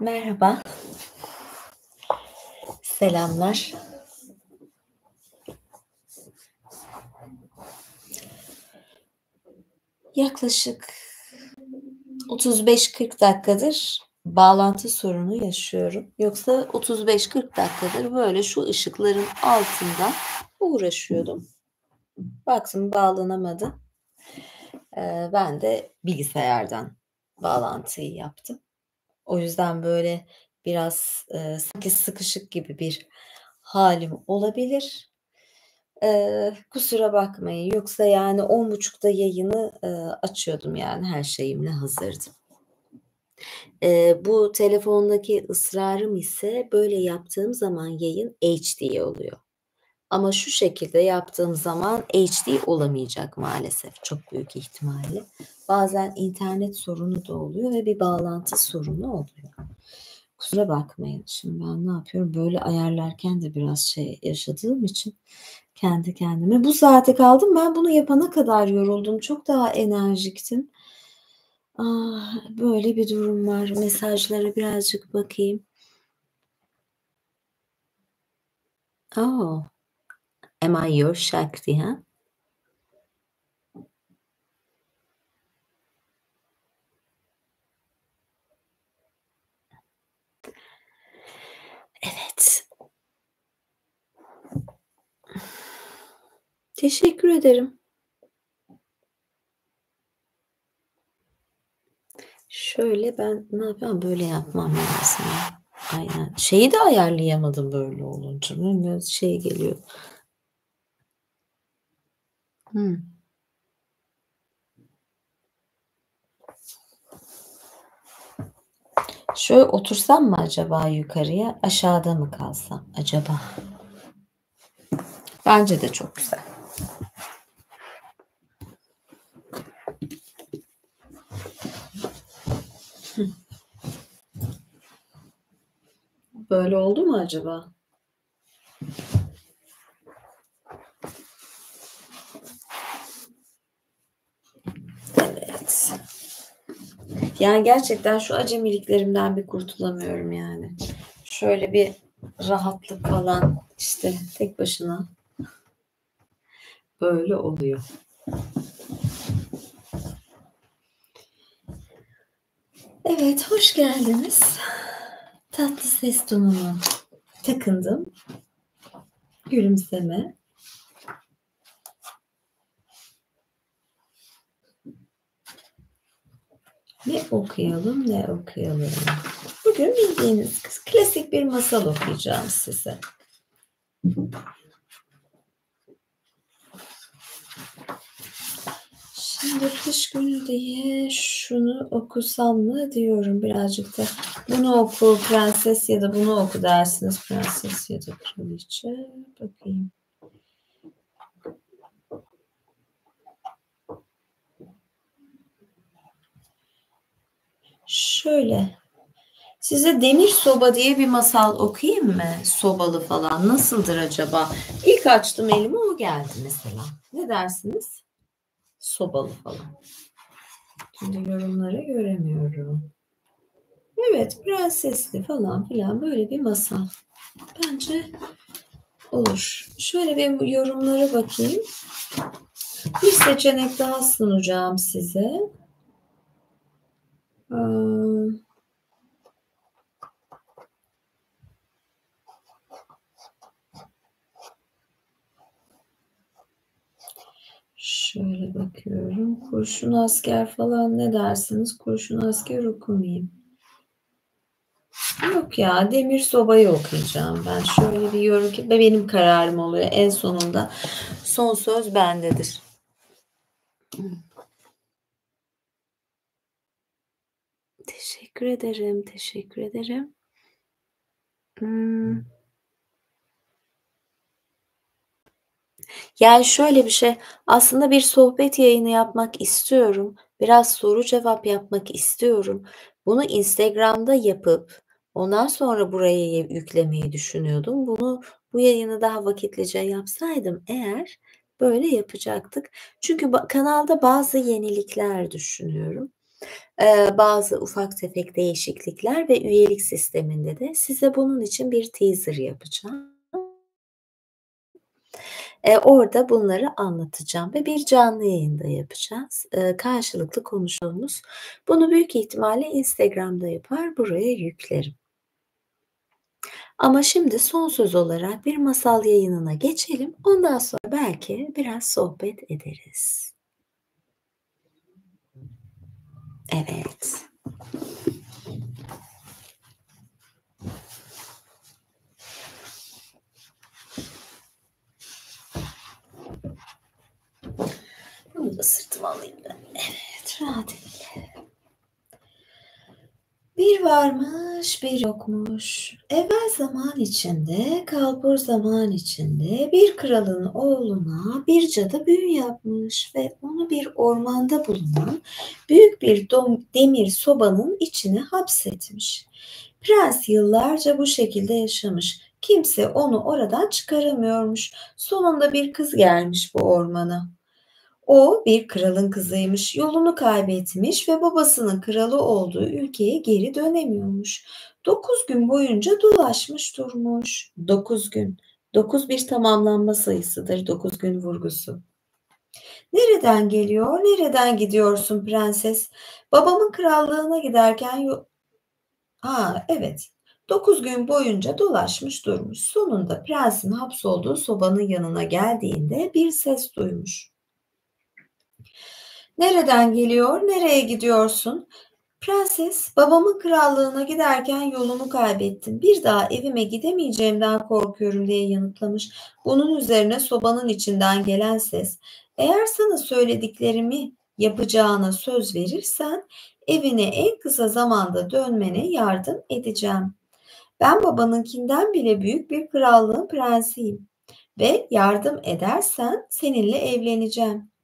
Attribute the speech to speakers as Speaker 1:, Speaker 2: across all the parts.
Speaker 1: Merhaba, selamlar. Yaklaşık 35-40 dakikadır bağlantı sorunu yaşıyorum. Yoksa 35-40 dakikadır böyle şu ışıkların altında uğraşıyordum. Baktım bağlanamadı. Ben de bilgisayardan bağlantıyı yaptım. O yüzden böyle biraz, sanki sıkışık gibi bir hâlim olabilir. Kusura bakmayın. Yoksa yani 10.30'da yayını, açıyordum yani her şeyimle hazırdım. Bu telefondaki ısrarım ise böyle yaptığım zaman yayın HD oluyor. Ama şu şekilde yaptığım zaman HD olamayacak maalesef çok büyük ihtimalle. Bazen internet sorunu da oluyor ve bir bağlantı sorunu oluyor. Kusura bakmayın. Şimdi ben ne yapıyorum? Böyle ayarlarken de biraz şey yaşadığım için kendi kendime bu saate kaldım. Ben bunu yapana kadar yoruldum. Çok daha enerjiktim. Böyle bir durum var. Mesajlara birazcık bakayım. Oh, am I your Shakti, ha? Evet. Teşekkür ederim. Şöyle ben ne yapayım? Böyle yapmam lazım ya. Aynen. Şeyi de ayarlayamadım böyle olunca. Böyle şey geliyor. Hımm. Şöyle otursam mı acaba yukarıya, aşağıda mı kalsam acaba? Bence de çok güzel. Böyle oldu mu acaba? Evet. Yani gerçekten şu acemiliklerimden bir kurtulamıyorum yani. Şöyle bir rahatlık falan işte tek başına böyle oluyor. Evet, hoş geldiniz. Tatlı ses tonuna takındım. Gülümseme. Ne okuyalım, ne okuyalım. Bugün bildiğiniz klasik bir masal okuyacağım size. Şimdi kış günü diye şunu okusam mı diyorum birazcık da. Bunu oku prenses ya da bunu oku dersiniz prenses ya da kraliçe. Bakayım. Şöyle. Size Demir Soba diye bir masal okuyayım mı? Sobalı falan. Nasıldır acaba? İlk açtım elime o geldi mesela. Ne dersiniz? Sobalı falan. Şimdi yorumları göremiyorum. Evet, prensesli falan filan böyle bir masal. Bence olur. Şöyle bir yorumlara bakayım. Bir seçenek daha sunacağım size. Şöyle bakıyorum. Kurşun asker falan ne dersiniz? Kurşun asker okumayayım. Yok ya, Demir Soba'yı okuyacağım ben. Şöyle bir yorum ki benim kararım oluyor. En sonunda son söz bendedir. Teşekkür ederim, teşekkür ederim. Yani şöyle bir şey, aslında bir sohbet yayını yapmak istiyorum. Biraz soru cevap yapmak istiyorum. Bunu Instagram'da yapıp ondan sonra buraya yüklemeyi düşünüyordum. Bu yayını daha vakitlice yapsaydım eğer böyle yapacaktık. Çünkü kanalda bazı yenilikler düşünüyorum. Bazı ufak tefek değişiklikler ve üyelik sisteminde de size bunun için bir teaser yapacağım. Orada bunları anlatacağım ve bir canlı yayın da yapacağız. Karşılıklı konuştuğumuz. Bunu büyük ihtimalle Instagram'da yapar, buraya yüklerim. Ama şimdi son söz olarak bir masal yayınına geçelim. Ondan sonra belki biraz sohbet ederiz. Evet. Bunu da sırtıma alayım ben. Evet, rahat edelim. Bir varmış, bir yokmuş. Evvel zaman içinde, kalbur zaman içinde bir kralın oğluna bir cadı büyü yapmış ve onu bir ormanda bulunan büyük bir demir sobanın içine hapsetmiş. Prens yıllarca bu şekilde yaşamış. Kimse onu oradan çıkaramıyormuş. Sonunda bir kız gelmiş bu ormana. O bir kralın kızıymış, yolunu kaybetmiş ve babasının kralı olduğu ülkeye geri dönemiyormuş. 9 gün boyunca dolaşmış durmuş. 9 gün. 9 bir tamamlanma sayısıdır 9 gün vurgusu. Nereden geliyor, nereden gidiyorsun prenses? Babamın krallığına giderken evet. 9 gün boyunca dolaşmış durmuş. Sonunda prensin hapsolduğu sobanın yanına geldiğinde bir ses duymuş. Nereden geliyor, nereye gidiyorsun? Prenses, babamın krallığına giderken yolumu kaybettim. Bir daha evime gidemeyeceğimden korkuyorum diye yanıtlamış. Bunun üzerine sobanın içinden gelen ses, eğer sana söylediklerimi yapacağına söz verirsen evine en kısa zamanda dönmene yardım edeceğim. Ben babanınkinden bile büyük bir krallığın prensiyim ve yardım edersen seninle evleneceğim.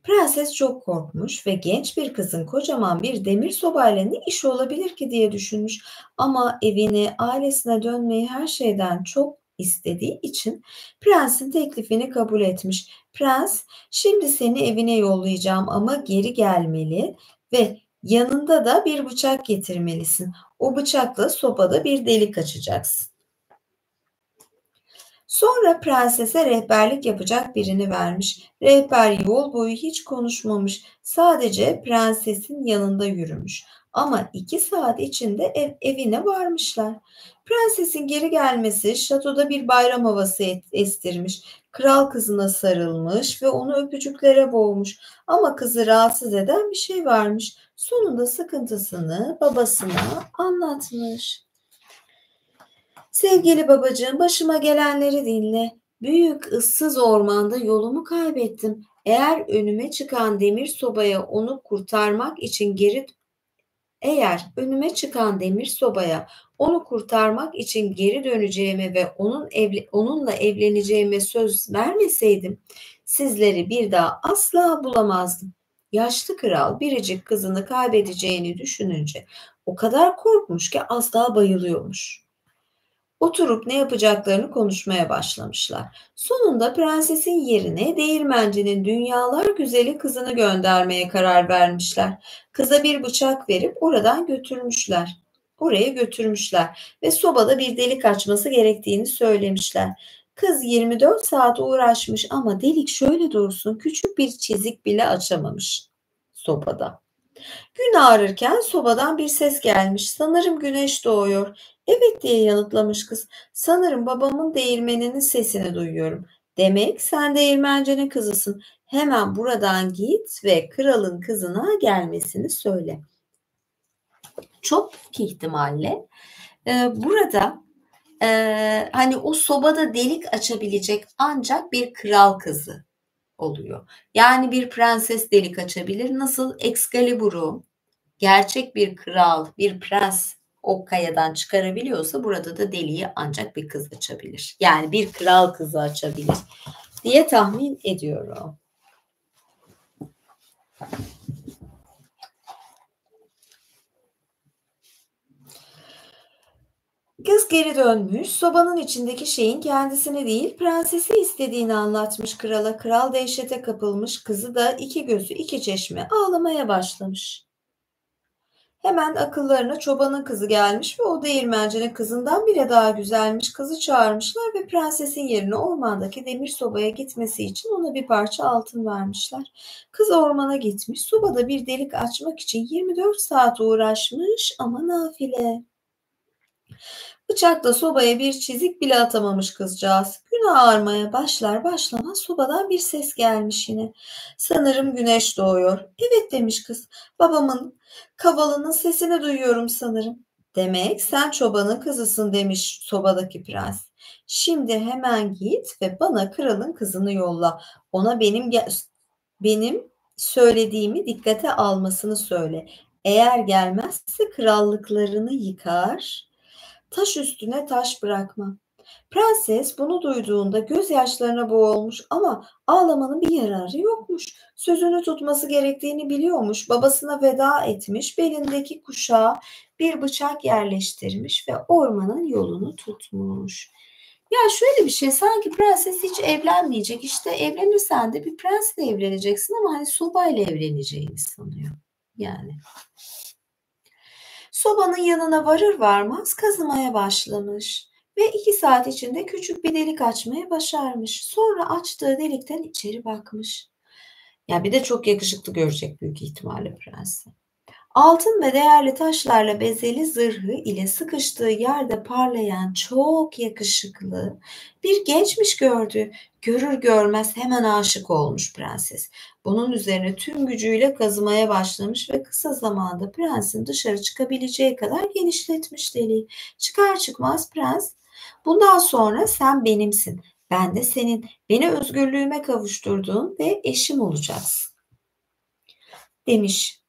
Speaker 1: Prenses çok korkmuş ve genç bir kızın kocaman bir demir sobayla ne işi olabilir ki diye düşünmüş. Ama evine, ailesine dönmeyi her şeyden çok istediği için prensin teklifini kabul etmiş. Prens, şimdi seni evine yollayacağım ama geri gelmeli ve yanında da bir bıçak getirmelisin. O bıçakla sobada bir delik açacaksın. Sonra prensese rehberlik yapacak birini vermiş. Rehber yol boyu hiç konuşmamış. Sadece prensesin yanında yürümüş. Ama 2 saat içinde evine varmışlar. Prensesin geri gelmesi şatoda bir bayram havası estirmiş. Kral kızına sarılmış ve onu öpücüklere boğmuş. Ama kızı rahatsız eden bir şey varmış. Sonunda sıkıntısını babasına anlatmış. Sevgili babacığım, başıma gelenleri dinle. Büyük ıssız ormanda yolumu kaybettim. Eğer önüme çıkan demir sobaya onu kurtarmak için geri döneceğime ve onunla evleneceğime söz vermeseydim, sizleri bir daha asla bulamazdım. Yaşlı kral biricik kızını kaybedeceğini düşününce o kadar korkmuş ki az daha bayılıyormuş. Oturup ne yapacaklarını konuşmaya başlamışlar. Sonunda prensesin yerine değirmencinin dünyalar güzeli kızını göndermeye karar vermişler. Kıza bir bıçak verip oraya götürmüşler ve sobada bir delik açması gerektiğini söylemişler. Kız 24 saat uğraşmış ama delik şöyle dursun küçük bir çizik bile açamamış sobada. Gün ağarırken sobadan bir ses gelmiş. Sanırım güneş doğuyor. Evet diye yanıtlamış kız. Sanırım babamın değirmeninin sesini duyuyorum. Demek sen değirmencinin kızısın. Hemen buradan git ve kralın kızına gelmesini söyle. Çok büyük ihtimalle burada hani o sobada delik açabilecek ancak bir kral kızı oluyor. Yani bir prenses delik açabilir. Nasıl Excalibur'u gerçek bir kral, bir prens o kayadan çıkarabiliyorsa burada da deliği ancak bir kız açabilir. Yani bir kral kızı açabilir diye tahmin ediyorum. Kız geri dönmüş, sobanın içindeki şeyin kendisini değil, prensesi istediğini anlatmış krala. Kral dehşete kapılmış, kızı da iki gözü iki çeşme ağlamaya başlamış. Hemen akıllarına çobanın kızı gelmiş ve o değirmencinin kızından bile daha güzelmiş. Kızı çağırmışlar ve prensesin yerine ormandaki demir sobaya gitmesi için ona bir parça altın vermişler. Kız ormana gitmiş, sobada bir delik açmak için 24 saat uğraşmış ama nafile. Bıçakla sobaya bir çizik bile atamamış kızcağız. Gün ağarmaya başlar başlamaz sobadan bir ses gelmiş yine. Sanırım güneş doğuyor. Evet demiş kız. Babamın kavalının sesini duyuyorum sanırım. Demek sen çobanın kızısın demiş sobadaki prens. Şimdi hemen git ve bana kralın kızını yolla. Ona benim söylediğimi dikkate almasını söyle. Eğer gelmezse krallıklarını yıkar, taş üstüne taş bırakmam. Prenses bunu duyduğunda gözyaşlarına boğulmuş ama ağlamanın bir yararı yokmuş. Sözünü tutması gerektiğini biliyormuş. Babasına veda etmiş, belindeki kuşağa bir bıçak yerleştirmiş ve ormanın yolunu tutmuş. Ya şöyle bir şey, sanki prenses hiç evlenmeyecek. İşte evlenirsen de bir prensle evleneceksin ama hani sobayla evleneceğini sanıyor. Yani. Sobanın yanına varır varmaz kazımaya başlamış ve 2 saat içinde küçük bir delik açmayı başarmış. Sonra açtığı delikten içeri bakmış. Ya bir de çok yakışıklı görecek büyük ihtimalle prensi. Altın ve değerli taşlarla bezeli zırhı ile sıkıştığı yerde parlayan çok yakışıklı bir gençmiş gördü. Görür görmez hemen aşık olmuş prenses. Bunun üzerine tüm gücüyle kazımaya başlamış ve kısa zamanda prensin dışarı çıkabileceği kadar genişletmiş deliği. Çıkar çıkmaz prens, bundan sonra sen benimsin, ben de senin, beni özgürlüğüme kavuşturduğun ve eşim olacaksın demiş.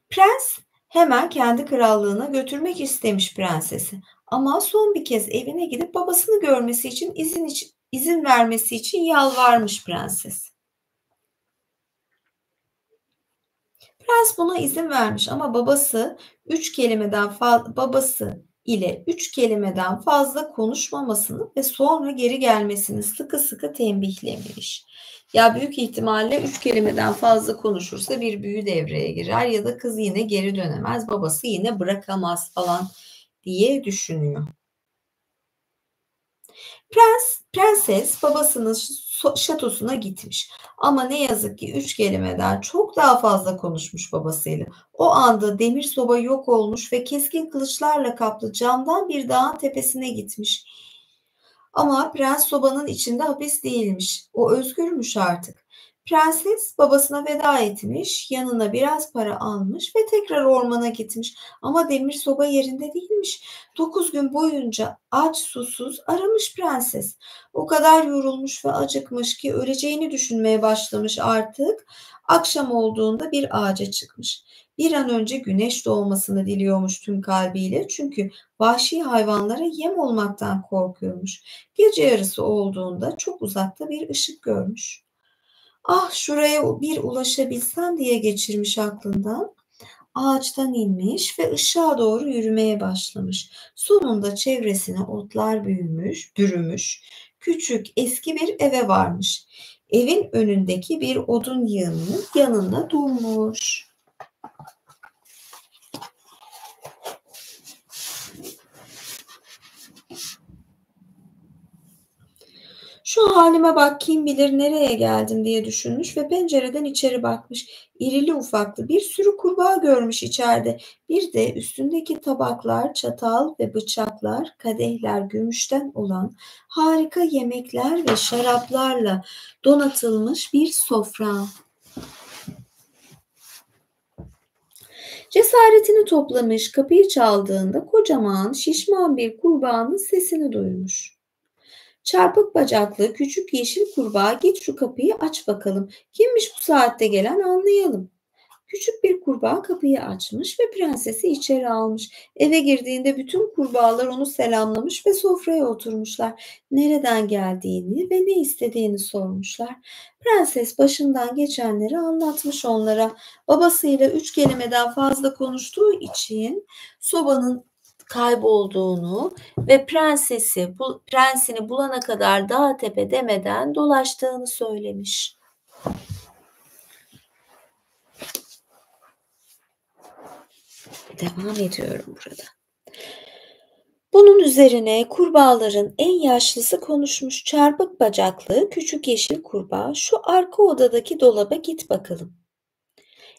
Speaker 1: Prens hemen kendi krallığına götürmek istemiş prensesi. Ama son bir kez evine gidip babasını görmesi için izin vermesi için yalvarmış prenses. Prens buna izin vermiş ama babası ile 3 kelimeden fazla konuşmamasını ve sonra geri gelmesini sıkı sıkı tembihlemiş. Ya büyük ihtimalle 3 kelimeden fazla konuşursa bir büyü devreye girer ya da kız yine geri dönemez, babası yine bırakamaz falan diye düşünüyor. Prenses babasının şatosuna gitmiş. Ama ne yazık ki 3 kelimeden çok daha fazla konuşmuş babasıyla. O anda demir soba yok olmuş ve keskin kılıçlarla kaplı camdan bir dağın tepesine gitmiş. Ama prens sobanın içinde hapis değilmiş. O özgürmüş artık. Prenses babasına veda etmiş, yanına biraz para almış ve tekrar ormana gitmiş. Ama demir soba yerinde değilmiş. 9 gün boyunca aç susuz aramış prenses. O kadar yorulmuş ve acıkmış ki öleceğini düşünmeye başlamış artık. Akşam olduğunda bir ağaca çıkmış. Bir an önce güneş doğmasını diliyormuş tüm kalbiyle, çünkü vahşi hayvanlara yem olmaktan korkuyormuş. Gece yarısı olduğunda çok uzakta bir ışık görmüş. Ah, şuraya bir ulaşabilsem diye geçirmiş aklından. Ağaçtan inmiş ve ışığa doğru yürümeye başlamış. Sonunda çevresine otlar bürümüş. Küçük eski bir eve varmış. Evin önündeki bir odun yığınının yanında durmuş. Şu halime bak, kim bilir nereye geldim diye düşünmüş ve pencereden içeri bakmış. İrili ufaklı bir sürü kurbağa görmüş içeride. Bir de üstündeki tabaklar, çatal ve bıçaklar, kadehler gümüşten olan harika yemekler ve şaraplarla donatılmış bir sofra. Cesaretini toplamış, kapıyı çaldığında kocaman, şişman bir kurbağanın sesini duymuş. Çarpık bacaklı küçük yeşil kurbağa, git şu kapıyı aç bakalım. Kimmiş bu saatte gelen, anlayalım. Küçük bir kurbağa kapıyı açmış ve prensesi içeri almış. Eve girdiğinde bütün kurbağalar onu selamlamış ve sofraya oturmuşlar. Nereden geldiğini ve ne istediğini sormuşlar. Prenses başından geçenleri anlatmış onlara. Babasıyla 3 kelimeden fazla konuştuğu için sobanın kaybolduğunu ve prensini bulana kadar dağ tepe demeden dolaştığını söylemiş. Devam ediyorum burada. Bunun üzerine kurbağaların en yaşlısı konuşmuş. Çarpık bacaklı küçük yeşil kurbağa, şu arka odadaki dolaba git bakalım.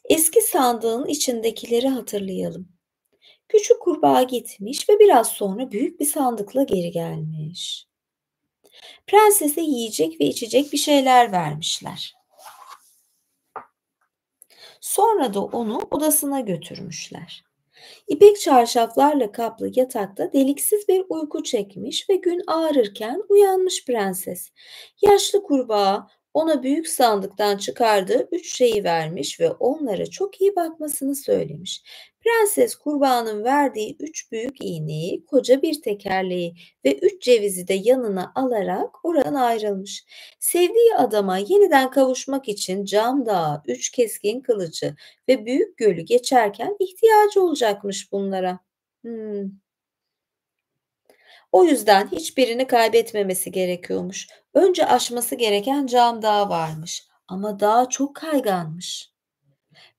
Speaker 1: Eski sandığın içindekileri hatırlayalım. Küçük kurbağa gitmiş ve biraz sonra büyük bir sandıkla geri gelmiş. Prensese yiyecek ve içecek bir şeyler vermişler. Sonra da onu odasına götürmüşler. İpek çarşaflarla kaplı yatakta deliksiz bir uyku çekmiş ve gün ağarırken uyanmış prenses. Yaşlı kurbağa ona büyük sandıktan çıkardığı 3 şeyi vermiş ve onlara çok iyi bakmasını söylemiş. Prenses kurbağanın verdiği 3 büyük iğneyi, koca bir tekerleği ve 3 cevizi de yanına alarak oradan ayrılmış. Sevdiği adama yeniden kavuşmak için Cam Dağı, 3 keskin kılıcı ve büyük gölü geçerken ihtiyacı olacakmış bunlara. O yüzden hiçbirini kaybetmemesi gerekiyormuş. Önce aşması gereken Cam Dağı varmış ama dağ çok kayganmış.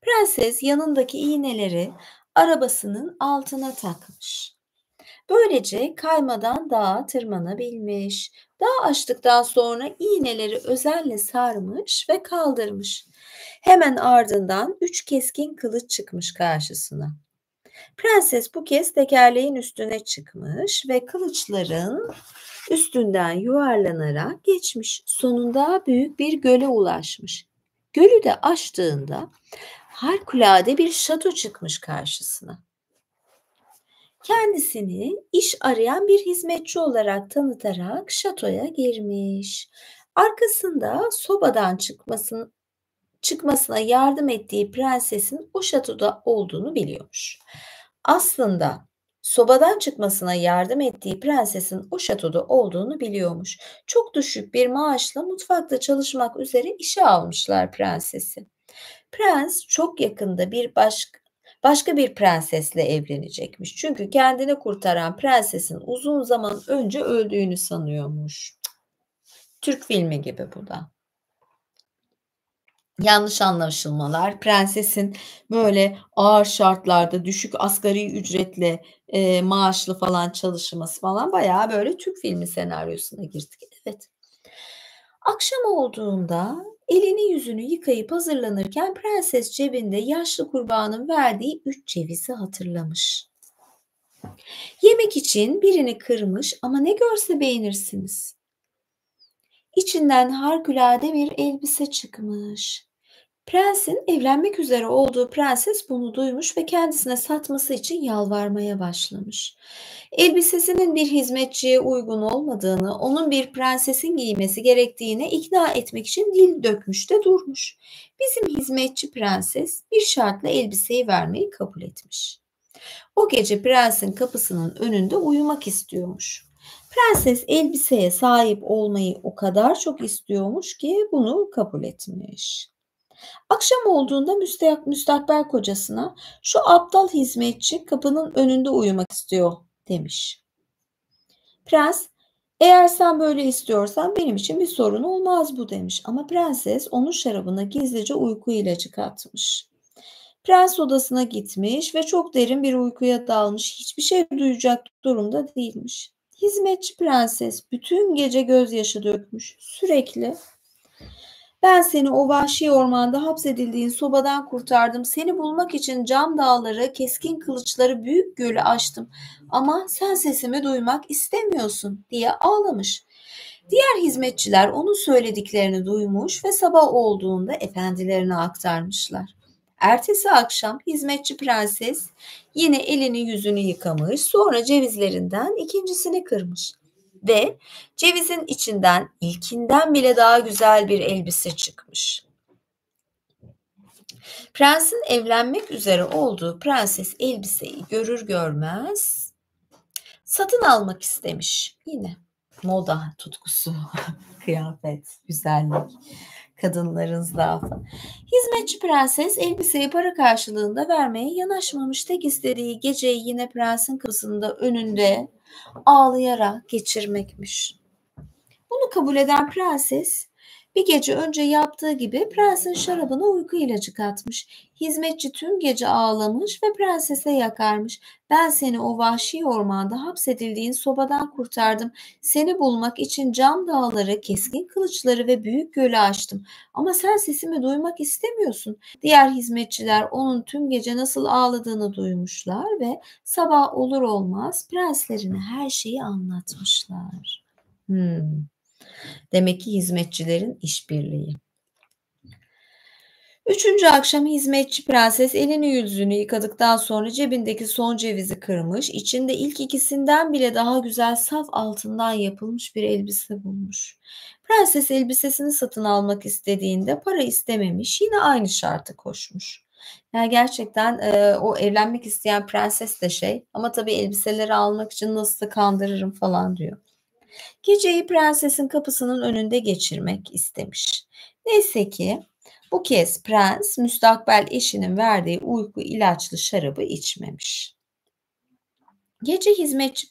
Speaker 1: Prenses yanındaki iğneleri arabasının altına takmış. Böylece kaymadan dağa tırmanabilmiş. Dağı aştıktan sonra iğneleri özenle sarmış ve kaldırmış. Hemen ardından 3 keskin kılıç çıkmış karşısına. Prenses bu kez tekerleğin üstüne çıkmış ve kılıçların üstünden yuvarlanarak geçmiş. Sonunda büyük bir göle ulaşmış. Gölü de aştığında harikulade bir şato çıkmış karşısına. Kendisini iş arayan bir hizmetçi olarak tanıtarak şatoya girmiş. Arkasında sobadan çıkmasına yardım ettiği prensesin o şatoda olduğunu biliyormuş. Aslında sobadan çıkmasına yardım ettiği prensesin o şatoda olduğunu biliyormuş. Çok düşük bir maaşla mutfakta çalışmak üzere işe almışlar prensesi. Prens çok yakında başka bir prensesle evlenecekmiş. Çünkü kendini kurtaran prensesin uzun zaman önce öldüğünü sanıyormuş. Türk filmi gibi bu da. Yanlış anlaşılmalar, prensesin böyle ağır şartlarda düşük asgari ücretle maaşlı falan çalışması falan bayağı böyle Türk filmi senaryosuna girdik. Evet. Akşam olduğunda elini yüzünü yıkayıp hazırlanırken prenses cebinde yaşlı kurbağanın verdiği 3 cevizi hatırlamış. Yemek için birini kırmış ama ne görse beğenirsiniz. İçinden harikulade bir elbise çıkmış. Prensin evlenmek üzere olduğu prenses bunu duymuş ve kendisine satması için yalvarmaya başlamış. Elbisesinin bir hizmetçiye uygun olmadığını, onun bir prensesin giymesi gerektiğine ikna etmek için dil dökmüş de durmuş. Bizim hizmetçi prenses bir şartla elbiseyi vermeyi kabul etmiş. O gece prensin kapısının önünde uyumak istiyormuş. Prenses elbiseye sahip olmayı o kadar çok istiyormuş ki bunu kabul etmiş. Akşam olduğunda müstakbel kocasına şu aptal hizmetçi kapının önünde uyumak istiyor demiş. Prens eğer sen böyle istiyorsan benim için bir sorun olmaz bu demiş ama prenses onun şarabına gizlice uyku ilacı katmış. Prens odasına gitmiş ve çok derin bir uykuya dalmış, hiçbir şey duyacak durumda değilmiş. Hizmetçi prenses bütün gece gözyaşı dökmüş, sürekli ben seni o vahşi ormanda hapsedildiğin sobadan kurtardım. Seni bulmak için Cam Dağları, keskin kılıçları, büyük gölü aştım. Ama sen sesimi duymak istemiyorsun diye ağlamış. Diğer hizmetçiler onun söylediklerini duymuş ve sabah olduğunda efendilerine aktarmışlar. Ertesi akşam hizmetçi prenses yine elini yüzünü yıkamış, sonra cevizlerinden ikincisini kırmış ve cevizin içinden ilkinden bile daha güzel bir elbise çıkmış. Prensin evlenmek üzere olduğu prenses elbiseyi görür görmez satın almak istemiş. Yine moda tutkusu, kıyafet, güzellik. Kadınların zaafı. Hizmetçi prenses elbiseyi para karşılığında vermeye yanaşmamış. Tek istediği geceyi yine prensin kapısında önünde ağlayarak geçirmekmiş. Bunu kabul eden prenses bir gece önce yaptığı gibi prensin şarabına uyku ilacı katmış. Hizmetçi tüm gece ağlamış ve prensese yakarmış. Ben seni o vahşi ormanda hapsedildiğin sobadan kurtardım. Seni bulmak için cam dağları, keskin kılıçları ve büyük gölü aştım. Ama sen sesimi duymak istemiyorsun. Diğer hizmetçiler onun tüm gece nasıl ağladığını duymuşlar ve sabah olur olmaz prenslerine her şeyi anlatmışlar. Demek ki hizmetçilerin işbirliği. Üçüncü akşam hizmetçi prenses elini yüzünü yıkadıktan sonra cebindeki son cevizi kırmış, içinde ilk ikisinden bile daha güzel saf altından yapılmış bir elbise bulmuş. Prenses elbisesini satın almak istediğinde para istememiş, yine aynı şartı koşmuş. Yani gerçekten o evlenmek isteyen prenses de ama tabii elbiseleri almak için nasıl kandırırım falan diyor. Geceyi prensesin kapısının önünde geçirmek istemiş. Neyse ki bu kez prens müstakbel eşinin verdiği uyku ilaçlı şarabı içmemiş. Gece hizmetçi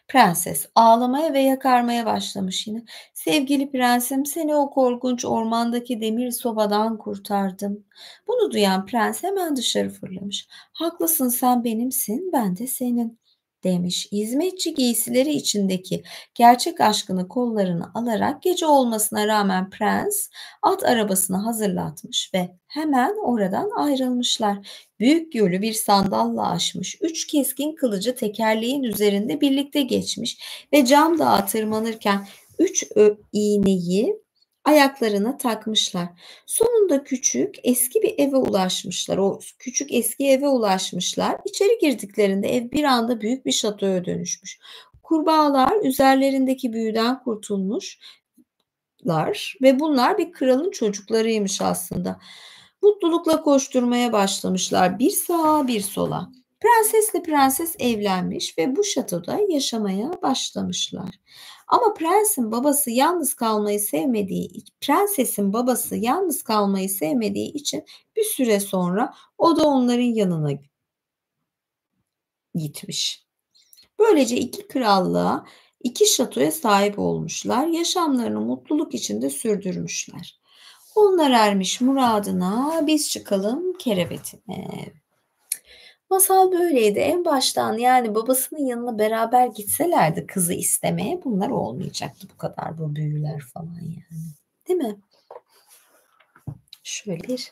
Speaker 1: prenses ağlamaya ve yakarmaya başlamış yine. Sevgili prensim, seni o korkunç ormandaki demir sobadan kurtardım. Bunu duyan prens hemen dışarı fırlamış. Haklısın, sen benimsin, ben de senin demiş. Hizmetçi giysileri içindeki gerçek aşkını kollarına alarak gece olmasına rağmen prens at arabasını hazırlatmış ve hemen oradan ayrılmışlar. Büyük gölü bir sandalla aşmış, 3 keskin kılıcı tekerleğin üzerinde birlikte geçmiş ve cam dağa tırmanırken 3 iğneyi ayaklarına takmışlar. Sonunda küçük eski bir eve ulaşmışlar. O küçük eski eve ulaşmışlar. İçeri girdiklerinde ev bir anda büyük bir şatoya dönüşmüş. Kurbağalar üzerlerindeki büyüden kurtulmuşlar ve bunlar bir kralın çocuklarıymış aslında. Mutlulukla koşturmaya başlamışlar bir sağa bir sola. Prensesle prenses evlenmiş ve bu şatoda yaşamaya başlamışlar. Ama prensesin babası yalnız kalmayı sevmediği için bir süre sonra o da onların yanına gitmiş. Böylece 2 krallığa, 2 şatoya sahip olmuşlar. Yaşamlarını mutluluk içinde sürdürmüşler. Onlar ermiş muradına, biz çıkalım kerevetine. Masal böyleydi. En baştan yani babasının yanına beraber gitselerdi kızı istemeye bunlar olmayacaktı bu kadar bu büyüler falan yani. Değil mi? Şöyle bir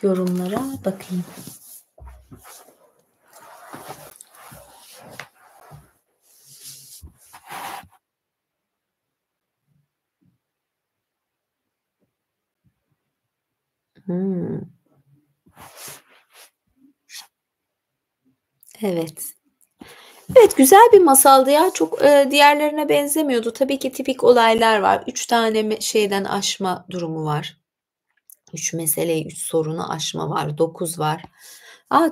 Speaker 1: yorumlara bakayım. Evet. Evet, güzel bir masaldı ya. Çok, diğerlerine benzemiyordu. Tabii ki tipik olaylar var. 3 tane şeyden aşma durumu var. 3 meseleyi, 3 sorunu aşma var. 9 var.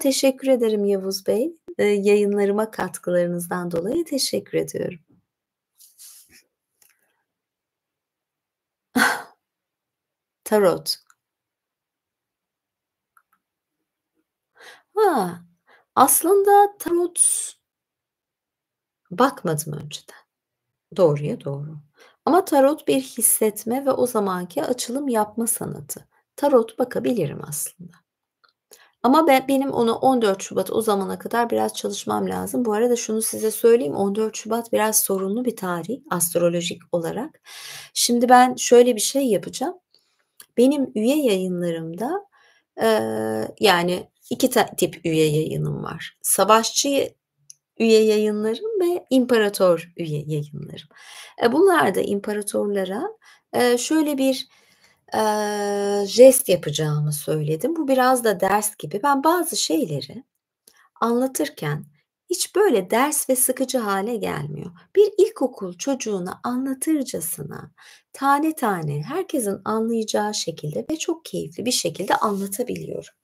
Speaker 1: Teşekkür ederim Yavuz Bey. Yayınlarıma katkılarınızdan dolayı teşekkür ediyorum. Tarot. Aslında tarot bakmadım önceden. Doğruya doğru. Ama tarot bir hissetme ve o zamanki açılım yapma sanatı. Tarot bakabilirim aslında. Ama benim onu 14 Şubat o zamana kadar biraz çalışmam lazım. Bu arada şunu size söyleyeyim, 14 Şubat biraz sorunlu bir tarih astrolojik olarak. Şimdi ben şöyle bir şey yapacağım. Benim üye yayınlarımda, yani 2 tip üye yayınım var. Savaşçı üye yayınlarım ve imparator üye yayınlarım. Bunlarda imparatorlara, şöyle bir, jest yapacağımı söyledim. Bu biraz da ders gibi. Ben bazı şeyleri anlatırken hiç böyle ders ve sıkıcı hale gelmiyor. Bir ilkokul çocuğuna anlatırcasına, tane tane, herkesin anlayacağı şekilde ve çok keyifli bir şekilde anlatabiliyorum.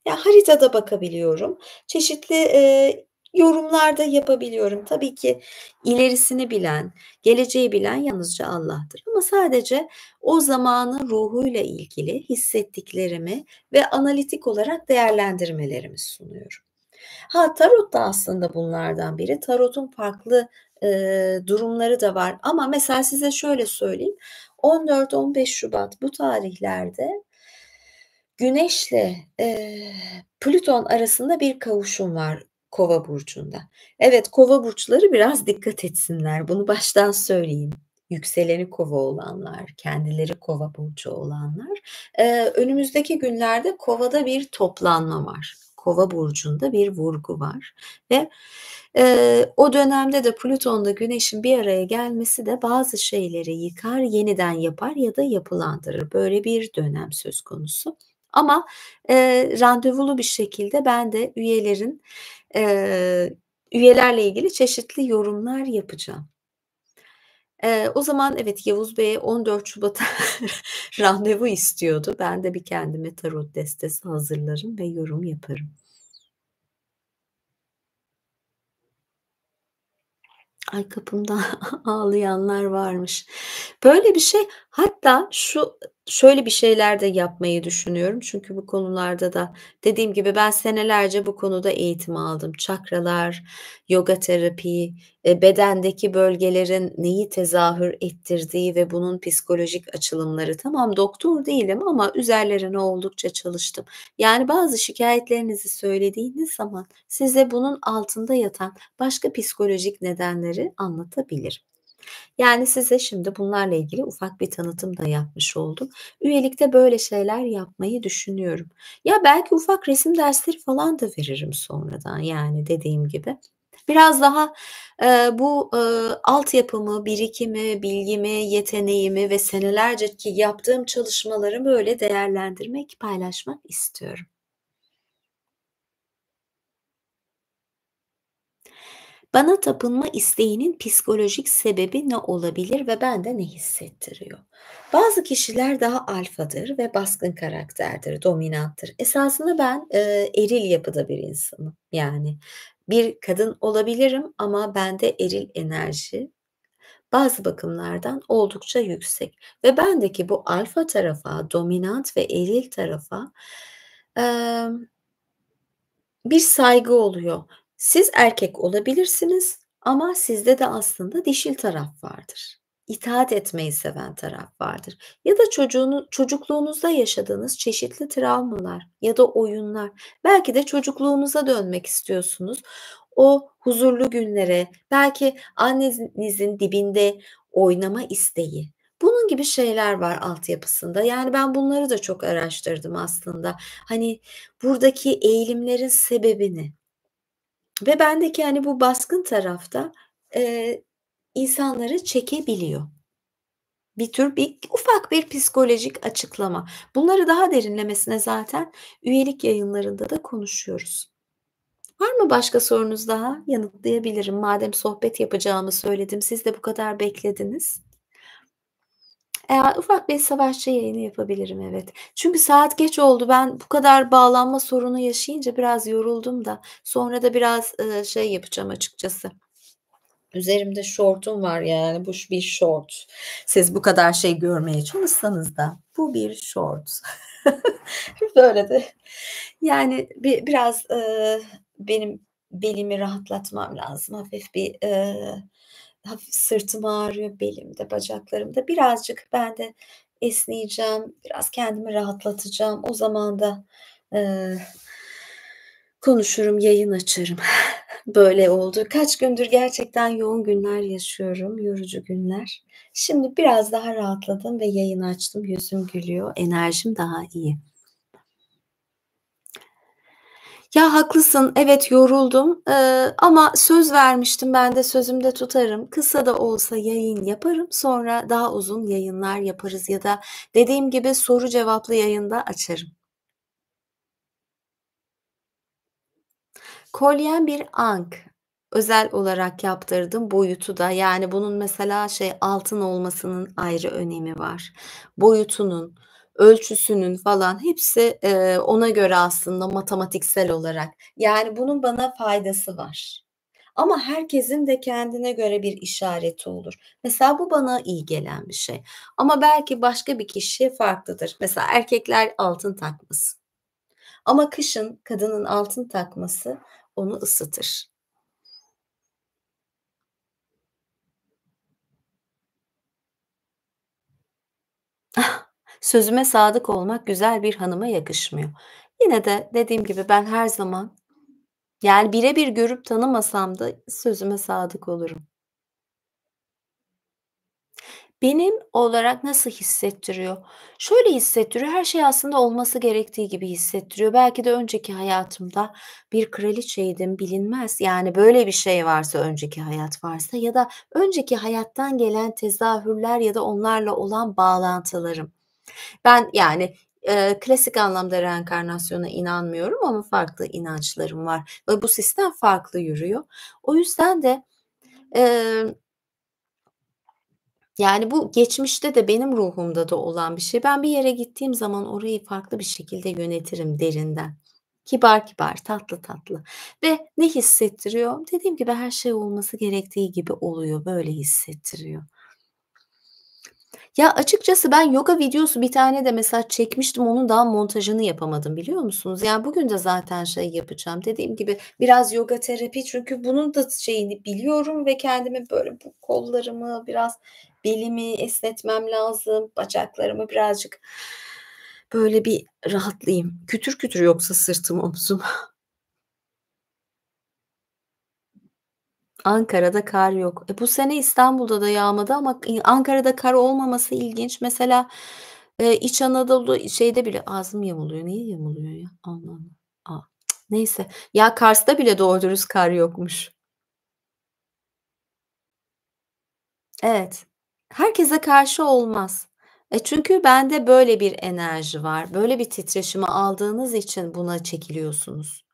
Speaker 1: Ya, haritada bakabiliyorum. Çeşitli, Yorumlar da yapabiliyorum. Tabii ki ilerisini bilen, geleceği bilen yalnızca Allah'tır ama sadece o zamanın ruhuyla ilgili hissettiklerimi ve analitik olarak değerlendirmelerimi sunuyorum. Ha, tarot da aslında bunlardan biri. Tarot'un farklı, durumları da var ama mesela size şöyle söyleyeyim, 14-15 Şubat bu tarihlerde Güneşle, Plüton arasında bir kavuşum var Kova burcunda. Evet, Kova burçları biraz dikkat etsinler. Bunu baştan söyleyeyim. Yükseleni Kova olanlar, kendileri Kova burcu olanlar. Önümüzdeki günlerde Kova'da bir toplanma var. Kova burcunda bir vurgu var ve, o dönemde de Plüton'la Güneş'in bir araya gelmesi de bazı şeyleri yıkar, yeniden yapar ya da yapılandırır. Böyle bir dönem söz konusu. Ama, randevulu bir şekilde ben de üyelerle ilgili çeşitli yorumlar yapacağım. O zaman evet, Yavuz Bey'e 14 Şubat'a randevu istiyordu. Ben de bir kendime tarot destesi hazırlarım ve yorum yaparım. Ay, kapımda ağlayanlar varmış. Böyle bir şey hatta şöyle bir şeyler de yapmayı düşünüyorum. Çünkü bu konularda da dediğim gibi ben senelerce bu konuda eğitim aldım. Çakralar, yoga terapi, bedendeki bölgelerin neyi tezahür ettirdiği ve bunun psikolojik açılımları. Tamam, doktor değilim ama üzerlerine oldukça çalıştım. Yani bazı şikâyetlerinizi söylediğiniz zaman size bunun altında yatan başka psikolojik nedenleri anlatabilirim. Yani size şimdi bunlarla ilgili ufak bir tanıtım da yapmış oldum. Üyelikte böyle şeyler yapmayı düşünüyorum. Ya belki ufak resim dersleri falan da veririm sonradan, yani dediğim gibi. Biraz daha, bu, altyapımı, birikimi, bilgimi, yeteneğimi ve senelerce yaptığım çalışmaları böyle değerlendirmek, paylaşmak istiyorum. Bana tapınma isteğinin psikolojik sebebi ne olabilir ve bende ne hissettiriyor? Bazı kişiler daha alfadır ve baskın karakterdir, dominanttır. Esasında ben, eril yapıda bir insanım. Yani bir kadın olabilirim ama bende eril enerji bazı bakımlardan oldukça yüksek ve bendeki bu alfa tarafa, dominant ve eril tarafa, emm bir saygı oluyor. Siz erkek olabilirsiniz ama sizde de aslında dişil taraf vardır. İtaat etmeyi seven taraf vardır ya da çocukluğunuzda yaşadığınız çeşitli travmalar ya da oyunlar, belki de çocukluğunuza dönmek istiyorsunuz. O huzurlu günlere, belki annenizin dibinde oynama isteği, bunun gibi şeyler var altyapısında. Yani ben bunları da çok araştırdım aslında. Hani, buradaki eğilimlerin sebebini ve bendeki, hani, bu baskın tarafta, eee, insanları çekebiliyor. Ufak bir psikolojik açıklama. Bunları daha derinlemesine zaten üyelik yayınlarında da konuşuyoruz. Var mı başka sorunuz daha? Yanıtlayabilirim. Madem sohbet yapacağımı söyledim, siz de bu kadar beklediniz. Ufak bir savaşçı yayını yapabilirim, evet. Çünkü saat geç oldu. Ben bu kadar bağlanma sorunu yaşayınca biraz yoruldum da sonra da biraz, şey yapacağım açıkçası. Üzerimde şortum var, yani bu bir şort. Siz bu kadar şey görmeye çalışsanız da bu bir şort. Böyle de yani biraz, benim belimi rahatlatmam lazım. Hafif sırtım ağrıyor, belimde, bacaklarımda. Birazcık ben de esneyeceğim, biraz kendimi rahatlatacağım. O zaman da, eee, konuşurum, yayın açarım. Böyle oldu. Kaç gündür gerçekten yoğun günler yaşıyorum, yorucu günler. Şimdi biraz daha rahatladım ve yayın açtım. Yüzüm gülüyor, enerjim daha iyi. Ya, haklısın, evet, yoruldum, ama söz vermiştim, ben de sözümde tutarım. Kısa da olsa yayın yaparım, sonra daha uzun yayınlar yaparız ya da dediğim gibi soru cevaplı yayın da açarım. Kolyem bir ank. Özel olarak yaptırdım, boyutu da. Yani bunun mesela altın olmasının ayrı önemi var. Boyutunun, ölçüsünün falan hepsi, ona göre aslında matematiksel olarak. Yani bunun bana faydası var. Ama herkesin de kendine göre bir işareti olur. Mesela bu bana iyi gelen bir şey ama belki başka bir kişiye farklıdır. Mesela erkekler altın takmasın ama kışın kadının altın takması onu ısıtır. Sözüme sadık olmak güzel bir hanıma yakışmıyor. Yine de dediğim gibi ben her zaman, yani birebir görüp tanımasam da sözüme sadık olurum. Benim olarak nasıl hissettiriyor? Şöyle hissettiriyor, her şey aslında olması gerektiği gibi hissettiriyor. Belki de önceki hayatımda bir kraliçeydim, bilinmez. Yani böyle bir şey varsa, önceki hayat varsa ya da önceki hayattan gelen tezahürler ya da onlarla olan bağlantılarım. Ben, yani, klasik anlamda reenkarnasyona inanmıyorum ama farklı inançlarım var ve bu sistem farklı yürüyor. O yüzden de, emm, yani, bu geçmişte de benim ruhumda da olan bir şey. Ben bir yere gittiğim zaman orayı farklı bir şekilde yönetirim derinden. Kibar kibar, tatlı tatlı ve ne hissettiriyor? Dediğim gibi her şey olması gerektiği gibi oluyor, böyle hissettiriyor. Ya, açıkçası ben yoga videosu bir tane de mesela çekmiştim, onun daha montajını yapamadım, biliyor musunuz? Yani, bugün de zaten şey yapacağım, dediğim gibi biraz yoga terapi çünkü bunun da şeyini biliyorum ve kendimi böyle bu kollarımı, biraz belimi esnetmem lazım, bacaklarımı birazcık böyle bir rahatlayayım. Kütür kütür yoksa sırtım, omzum. Ankara'da kar yok. Bu sene İstanbul'da da yağmadı ama Ankara'da kar olmaması ilginç. Mesela, İç Anadolu şeyde bile ağzım yamuluyor. Niye yamuluyor ya? Allah Allah. Neyse. Ya, Kars'ta bile doğru dürüst kar yokmuş. Evet. Herkese karşı olmaz. Çünkü bende böyle bir enerji var. Böyle bir titreşimi aldığınız için buna çekiliyorsunuz.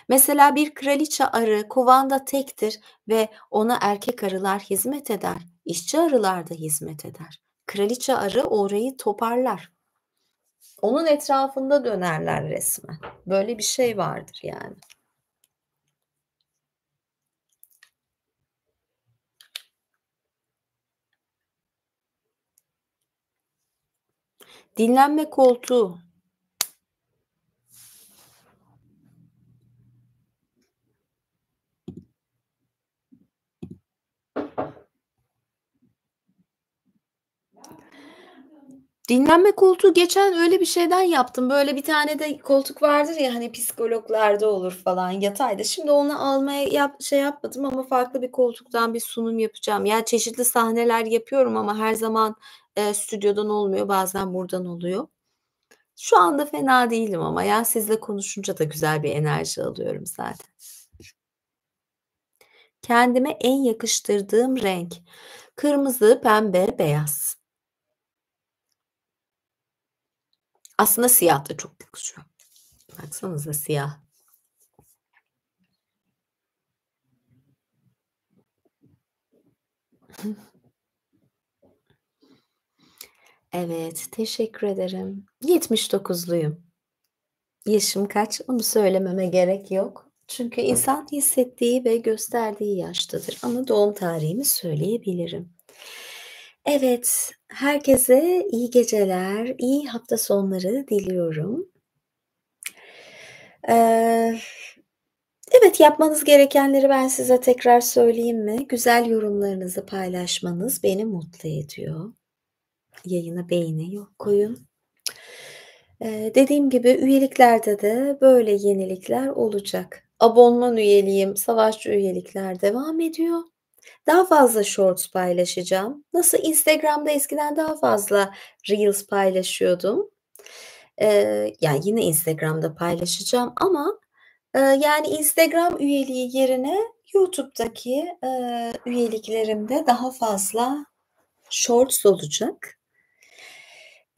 Speaker 1: Mesela bir kraliçe arı kovanda tektir ve ona erkek arılar hizmet eder. İşçi arılar da hizmet eder. Kraliçe arı orayı toparlar. Onun etrafında dönerler resmen. Böyle bir şey vardır yani. Dinlenme koltuğu. Dinlenme koltuğu geçen öyle bir şeyden yaptım. Böyle bir tane de koltuk vardır ya, hani, psikologlarda olur falan yatayda. Şimdi onu almaya şey yapmadım ama farklı bir koltuktan bir sunum yapacağım. Yani çeşitli sahneler yapıyorum ama her zaman, stüdyodan olmuyor, bazen buradan oluyor. Şu anda fena değilim ama ya sizle konuşunca da güzel bir enerji alıyorum zaten. Kendime en yakıştırdığım renk: kırmızı, pembe, beyaz. Aslında siyah da çok yakışıyor. Baksanıza siyah. Evet, teşekkür ederim. 79'luyum. Yaşım kaç onu söylememe gerek yok. Çünkü insan hissettiği ve gösterdiği yaştadır ama doğum tarihimi söyleyebilirim. Evet, herkese iyi geceler, iyi hafta sonları diliyorum. Eee, evet, yapmanız gerekenleri ben size tekrar söyleyeyim mi? Güzel yorumlarınızı paylaşmanız beni mutlu ediyor. Yayına beğeni koyun. Dediğim gibi üyeliklerde de böyle yenilikler olacak. Abonman üyeliğim, savaşçı üyelikler devam ediyor. Daha fazla shorts paylaşacağım. Nasıl Instagram'da eskiden daha fazla reels paylaşıyordum. Yani yine Instagram'da paylaşacağım ama, yani Instagram üyeliği yerine YouTube'daki, üyeliklerimde daha fazla shorts olacak.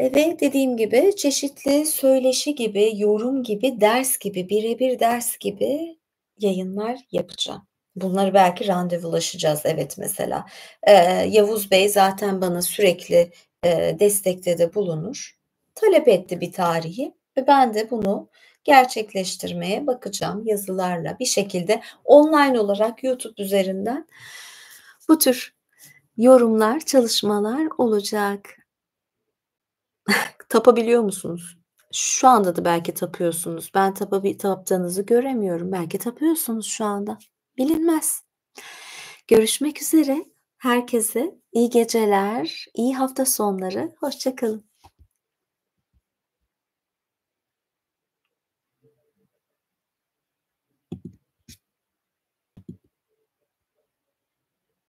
Speaker 1: Ve dediğim gibi çeşitli söyleşi gibi, yorum gibi, ders gibi, birebir ders gibi yayınlar yapacağım. Bunları belki randevulaşacağız, evet, mesela. Yavuz Bey zaten bana sürekli, destekte de bulunur. talep etti bir tarihi ve ben de bunu gerçekleştirmeye bakacağım yazılarla bir şekilde online olarak YouTube üzerinden bu tür yorumlar, çalışmalar olacak. Tapabiliyor musunuz? Şu anda da belki tapıyorsunuz. Ben taptığınızı göremiyorum. Belki tapıyorsunuz şu anda. Bilinmez. Görüşmek üzere. Herkese iyi geceler, iyi hafta sonları. Hoşça kalın.